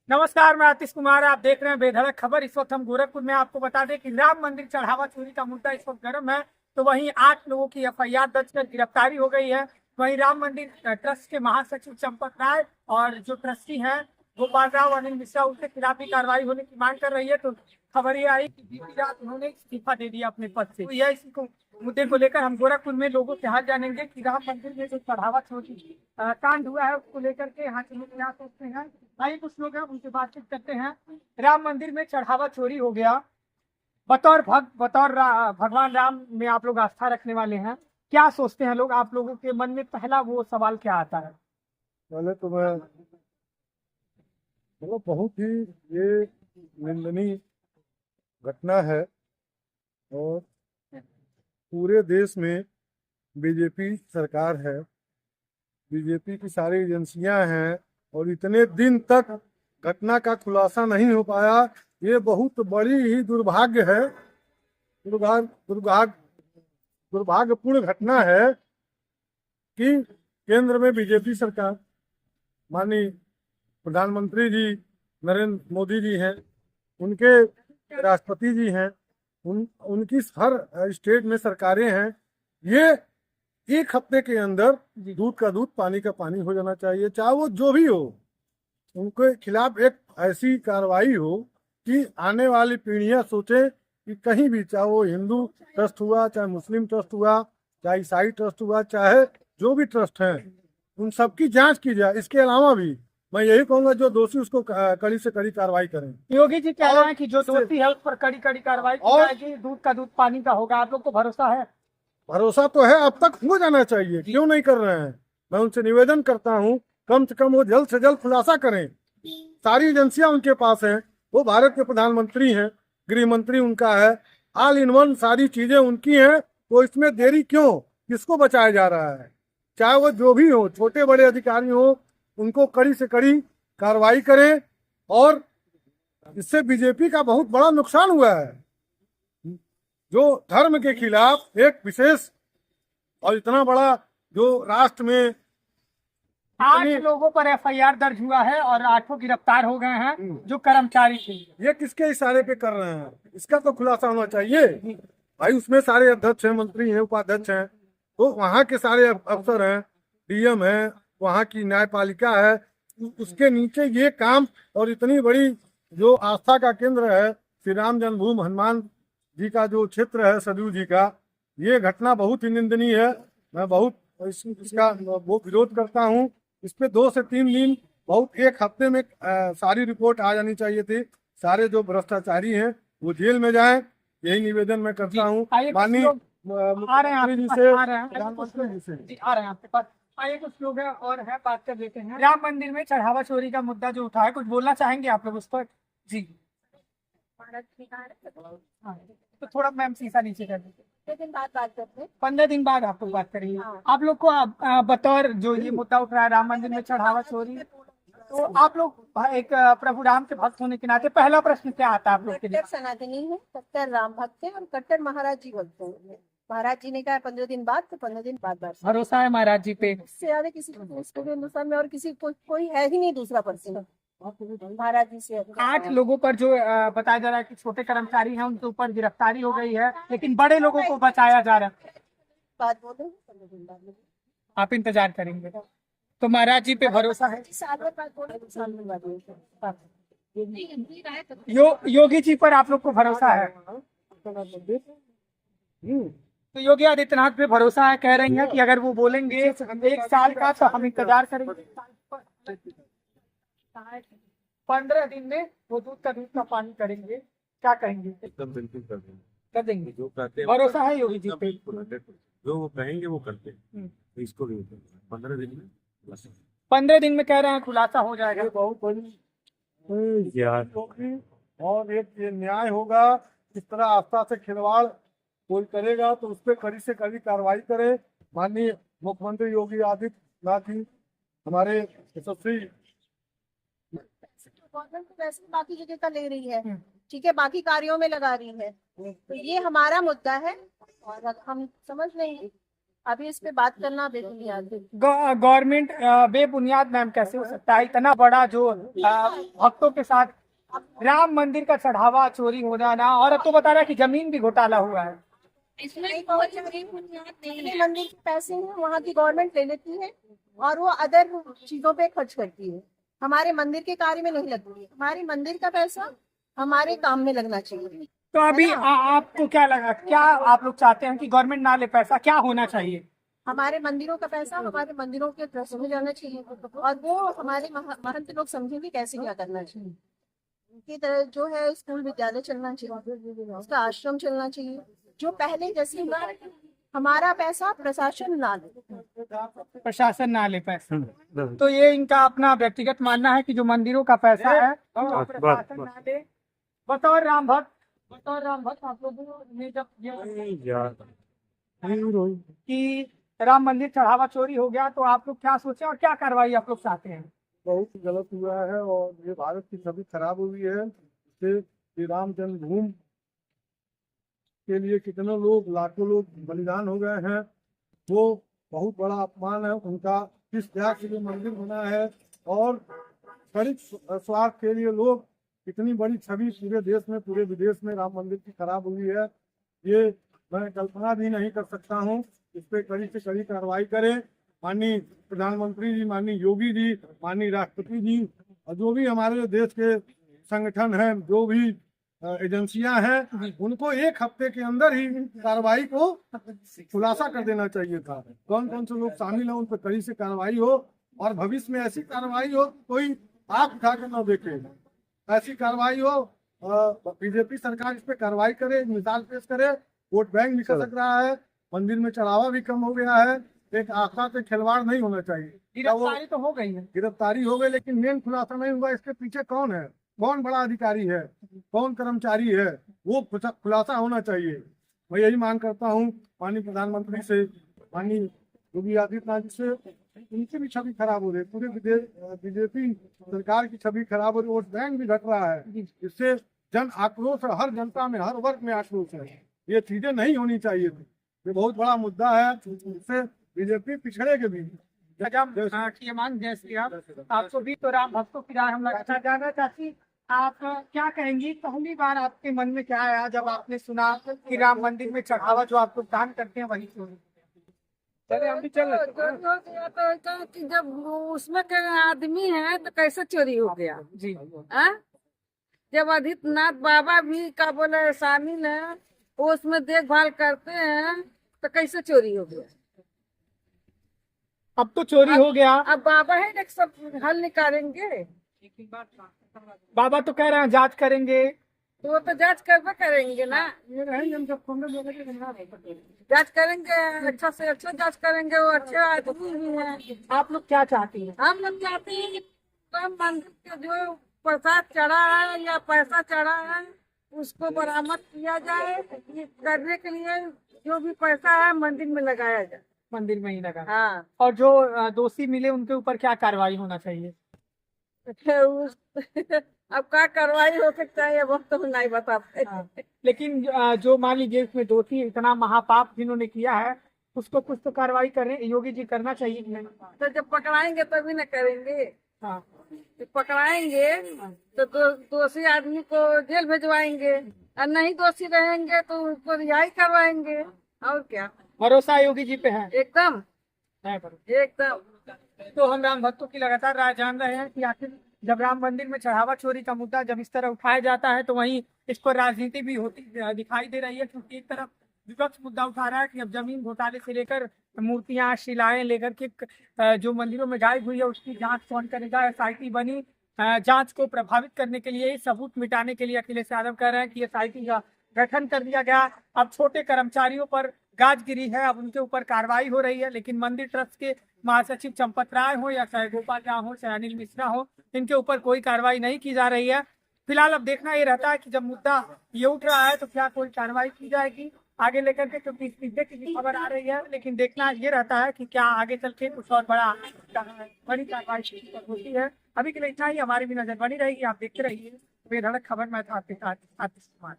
नमस्कार, मैं आतिश कुमार। आप देख रहे हैं बेधड़क खबर। इस वक्त हम गोरखपुर में आपको बता दें कि राम मंदिर चढ़ावा चोरी का मुद्दा इस वक्त गर्म है। तो वहीं 8 लोगों की एफआईआर दर्ज कर गिरफ्तारी हो गई है। वहीं राम मंदिर ट्रस्ट के महासचिव चंपक राय और जो ट्रस्टी हैं गोपाल राव अनिल मिश्रा, उनके खिलाफ भी कार्रवाई होने की मांग कर रही है। तो खबर ये आई कि बीती रात उन्होंने इस्तीफा दे दिया अपने पद से। तो यह इसी को मुद्दे को लेकर हम गोरखपुर में लोगों से हाल जानेंगे कि राम मंदिर में जो चढ़ावा चोरी कांड हुआ है उसको लेकर के यहाँ के लोग क्या सोचते हैं। आइए कुछ लोग हैं उनसे बातचीत करते हैं। राम मंदिर में चढ़ावा चोरी हो गया। भगवान राम में आप लोग आस्था रखने वाले हैं, क्या सोचते हैं लोग? आप लोगों के मन में पहला वो सवाल क्या आता है? पहले तो मैं बहुत ही ये निंदनीय घटना है और पूरे देश में बीजेपी सरकार है, बीजेपी की सारी एजेंसियां हैं और इतने दिन तक घटना का खुलासा नहीं हो पाया। ये बहुत बड़ी ही दुर्भाग्य है, दुर्भाग्यपूर्ण घटना है कि केंद्र में बीजेपी सरकार, माननीय प्रधानमंत्री जी नरेंद्र मोदी जी हैं, उनके राष्ट्रपति जी हैं, उनकी हर स्टेट में सरकारें हैं। ये एक हफ्ते के अंदर दूध का दूध पानी का पानी हो जाना चाहिए, चाहे वो जो भी हो। उनके खिलाफ एक ऐसी कार्रवाई हो कि आने वाली पीढ़ियां सोचे कि कहीं भी, चाहे वो हिंदू ट्रस्ट हुआ, चाहे मुस्लिम ट्रस्ट हुआ, चाहे ईसाई ट्रस्ट हुआ, चाहे जो भी ट्रस्ट हैं, उन सबकी जांच की जाए। इसके अलावा भी मैं यही कहूंगा जो दोषी उसको कड़ी से कड़ी कार्रवाई करें। योगी जी कह रहे हैं कि जो दोषी है उस पर कड़ी कड़ी कार्रवाई की जाएगी, दूध का दूध पानी का होगा। आप लोग को भरोसा है? भरोसा तो है, अब तक हो जाना चाहिए, क्यों नहीं कर रहे हैं। मैं उनसे निवेदन करता हूं कम से कम वो जल्द से जल्द खुलासा करें। सारी एजेंसियां उनके पास हैं, वो भारत के प्रधानमंत्री हैं, गृह मंत्री उनका है, ऑल इन वन सारी चीजें उनकी हैं। तो इसमें देरी क्यों? किसको बचाया जा रहा है? चाहे वो जो भी हो, छोटे बड़े अधिकारी हो, उनको कड़ी से कड़ी कार्रवाई करें। और इससे बीजेपी का बहुत बड़ा नुकसान हुआ है। जो धर्म के खिलाफ एक विशेष और इतना बड़ा जो राष्ट्र में 8 लोगों पर एफआईआर दर्ज हुआ है और 8 गिरफ्तार हो गए हैं जो कर्मचारी थे। ये किसके इशारे पे कर रहे हैं? इसका तो खुलासा होना चाहिए भाई। उसमें सारे अध्यक्ष हैं, मंत्री हैं, उपाध्यक्ष हैं, तो वहाँ के सारे अफसर हैं, डीएम है, वहाँ की न्यायपालिका है, उसके नीचे ये काम। और इतनी बड़ी जो आस्था का केंद्र है श्री राम जन्मभूमि हनुमान जी का जो क्षेत्र है सरयू जी का, ये घटना बहुत ही निंदनीय है। मैं बहुत इसका वो विरोध करता हूँ। इस पे 2 से 3 दिन, बहुत एक हफ्ते में सारी रिपोर्ट आ जानी चाहिए थी। सारे जो भ्रष्टाचारी हैं वो जेल में जाएं, यही निवेदन मैं करता हूँ माननीय मुख्यमंत्री जी से, प्रधानमंत्री जी से। आ रहे हैं आपके पास। आइए कुछ लोग हैं और है, बात कर लेते हैं। राम मंदिर में चढ़ावा चोरी का मुद्दा जो उठा है, कुछ बोलना चाहेंगे आप लोग उस पर? जी तो थोड़ा मैम शीशा नीचे कर दीजिए। 15 दिन बाद बात करते हैं। 15 दिन बाद आप लोग बात करेंगे। हाँ। आप लोग को बतौर जो ये मुद्दा उठ रहा है राम मंदिर में चढ़ावा चोरी, तो आप लोग एक प्रभु राम के भक्त होने के नाते पहला प्रश्न क्या आता है आप लोग के लिए? कट्टर सनातनी है, कट्टर राम भक्त है और कट्टर महाराज जी भक्त है। महाराज जी ने कहा 15 दिन बाद, तो 15 दिन बाद बात। भरोसा है महाराज जी पे? इससे ज्यादा किसी को हिंदुस्तान में और किसी को कोई है ही नहीं दूसरा पर्सन महाराज जी से। 8 लोगों पर जो बताया जा रहा है कि छोटे कर्मचारी हैं उनके ऊपर गिरफ्तारी हो गई है, लेकिन बड़े लोगों को बचाया जा रहा है। बात बोले 15 दिन बाद आप इंतजार करेंगे तो महाराज जी पे भरोसा है? साल में बात बोले तो साल में बात। योगी जी पर आप लोग को भरोसा है? तो योगी आदित्यनाथ पे भरोसा है, कह रही हैं कि अगर वो बोलेंगे 1 साल का तो हम इंतजार करेंगे। 15 दिन में वो दूध का पानी करेंगे, क्या कहेंगे? एकदम बिल्कुल कर देंगे, कर देंगे। जो कहते हैं भरोसा है योगी जी पे? जो वो कहेंगे वो करते हैं। तो इसको भी 15 दिन में बस। 15 दिन में कह रहे हैं खुलासा हो जाएगा। बहुत बड़ी होगी और एक ये न्याय होगा। इस तरह आस्था से खिलवाड़ कोई करेगा तो उस पर कड़ी से कड़ी कार्रवाई करे। माननीय मुख्यमंत्री योगी आदित्यनाथ जी हमारे यशस्वी गवर्नमेंट तो वैसे ही बाकी जगह का ले रही है, ठीक है, बाकी कार्यों में लगा रही है। तो ये हमारा मुद्दा है और हम समझ लेंगे अभी इस पे बात करना बेबुनियाद है। गवर्नमेंट बेबुनियाद मैम कैसे हो सकता है? इतना बड़ा जो भक्तों के साथ राम मंदिर का चढ़ावा चोरी हो जाना, और अब तो बता रहा है कि जमीन भी घोटाला हुआ है। इसमें मंदिर के पैसे हैं वहाँ की गवर्नमेंट ले लेती है और वो अदर चीजों पे खर्च करती है, हमारे मंदिर के कार्य में नहीं लगती है। हमारे मंदिर का पैसा हमारे काम में लगना चाहिए। तो अभी है ना? आपको क्या लगा, क्या आप लोग चाहते हैं कि गवर्नमेंट ना ले पैसा, क्या होना चाहिए? हमारे मंदिरों का पैसा हमारे मंदिरों के ट्रस्ट में जाना चाहिए और वो हमारे महंत लोग समझेंगे कैसे क्या करना चाहिए। उनकी तरह जो है स्कूल विद्यालय चलना चाहिए, उसका आश्रम चलना चाहिए, जो पहले जैसे हमारा पैसा प्रशासन ना ले। प्रशासन ना ले पैसा, तो ये इनका अपना व्यक्तिगत मानना है कि जो मंदिरों का पैसा है वो प्रशासन ना ले। बतौर राम भक्त आप लोगों ने जब कि राम मंदिर चढ़ावा चोरी हो गया तो आप लोग क्या सोचे और क्या कार्रवाई आप लोग चाहते हैं? बहुत गलत हुआ है और ये भारत की छवि खराब हुई है। इससे श्री राम जन्मभूमि के लिए कितने लोग, लाखों लोग बलिदान हो गए हैं, वो बहुत बड़ा अपमान है उनका। किस त्याग के लिए मंदिर बना है और क्षणिक स्वार्थ के लिए लोग, इतनी बड़ी छवि पूरे देश में पूरे विदेश में राम मंदिर की खराब हुई है, ये मैं कल्पना भी नहीं कर सकता हूँ। इस पे कड़ी से कड़ी कार्रवाई करें माननीय प्रधानमंत्री जी, माननीय योगी जी, माननीय राष्ट्रपति जी, और जो भी हमारे देश के संगठन हैं, जो भी एजेंसियां हैं, उनको एक हफ्ते के अंदर ही कार्रवाई को खुलासा कर देना चाहिए था। कौन कौन से लोग शामिल हैं उन पर कड़ी से कार्रवाई हो और भविष्य में ऐसी कार्रवाई हो कोई आंख उठा कर न देखे। ऐसी कार्रवाई हो, बीजेपी सरकार इस पे कार्रवाई करे, मिसाल पेश करे। वोट बैंक निकल रहा है, मंदिर में चढ़ावा भी कम हो गया है, एक आस्था से खिलवाड़ नहीं होना चाहिए। गिरफ्तारी तो हो गई है, गिरफ्तारी हो गई, लेकिन मेन खुलासा नहीं हुआ इसके पीछे कौन है, कौन बड़ा अधिकारी है, कौन कर्मचारी है, वो खुलासा होना चाहिए। मैं यही मांग करता हूँ माननीय प्रधानमंत्री से, माननीय योगी आदित्यनाथ जी से, उनकी भी छवि खराब हो रही है, पूरे बीजेपी सरकार की छवि खराब हो रही है, वोट बैंक भी घट रहा है। इससे जन आक्रोश है, हर जनता में, हर वर्ग में आक्रोश है। ये चीजें नहीं होनी चाहिए थी, ये बहुत बड़ा मुद्दा है, इससे बीजेपी पिछड़ेगी भी। ये मांग जय श्री राम। आपको भी तो राम भक्तों की राय हम लगातार जाना चाहती, आप क्या कहेंगी? पहली बार आपके मन में क्या आया जब आपने सुना कि राम मंदिर में चढ़ावा जो आप लोग दान करते हैं वही चोरी? चले हम भी चल तो जब उसमें के आदमी है तो कैसे चोरी हो गया जी आ? जब आदित्यनाथ बाबा भी का बोले शामिल है, वो उसमें देखभाल करते हैं, तो कैसे चोरी हो गया? अब तो चोरी हो गया। अब बाबा है ना सब हल निकालेंगे। बाबा तो कह रहे हैं जांच करेंगे, तो वो तो जांच करवे करेंगे ना, जांच करेंगे, अच्छा से अच्छा जांच करेंगे, वो अच्छे आदमी भी हैं। आप लोग क्या चाहती हैं? हम लोग चाहते हैं कि राम मंदिर के जो प्रसाद चढ़ा है या पैसा चढ़ा है उसको बरामद किया जाए। ये करने के लिए जो भी पैसा है मंदिर में लगाया जाए, मंदिर में ही लगा। हाँ। और जो दोषी मिले उनके ऊपर क्या कार्रवाई होना चाहिए? अब क्या कार्रवाई हो सकता है वो तो नहीं बता पाते। हाँ। लेकिन जो मान लीजिए इसमें दोषी, इतना महापाप जिन्होंने किया है, उसको कुछ तो कार्रवाई करें, योगी जी करना चाहिए कि नहीं? तो जब पकड़ाएंगे तभी न करेंगे। हाँ। जब पकड़ाएंगे तो दोषी आदमी को जेल भिजवाएंगे, और नहीं दोषी रहेंगे तो उसको रिहाई करवाएंगे। और क्या भरोसा योगी जी पे है? एकदम है एकदम। तो हम राम भक्तों की लगातार राय जान रहे हैं कि आखिर जब राम मंदिर में चढ़ावा चोरी का मुद्दा जब इस तरह उठाया जाता है तो वहीं इस पर राजनीति भी होती दिखाई दे रही है, क्योंकि एक तरफ विपक्ष मुद्दा उठा रहा है कि अब जमीन घोटाले से लेकर मूर्तियां, शिलाएं लेकर के जो मंदिरों में गायब हुई है उसकी जांच कौन करेगा। SIT बनी, जांच को प्रभावित करने के लिए, सबूत मिटाने के लिए अखिलेश यादव कह रहे हैं कि SIT का गठन कर दिया गया। अब छोटे कर्मचारियों पर गाजगिरी है, अब उनके ऊपर कार्रवाई हो रही है, लेकिन मंदिर ट्रस्ट के महासचिव चंपत राय हो या चाहे गोपाल राव हो चाहे अनिल मिश्रा हो, इनके ऊपर कोई कार्रवाई नहीं की जा रही है। फिलहाल अब देखना ये रहता है कि जब मुद्दा ये उठ रहा है तो क्या कोई कार्रवाई की जाएगी आगे लेकर के, क्योंकि इस की खबर आ रही है, लेकिन देखना ये रहता है कि क्या आगे चल के कुछ और बड़ी कार्रवाई होती है। अभी के लिए इतना ही, हमारी भी नजर बनी रहेगी। आप देखते रहिए बेधड़क खबर। मैं था आपके साथ आतिश कुमार।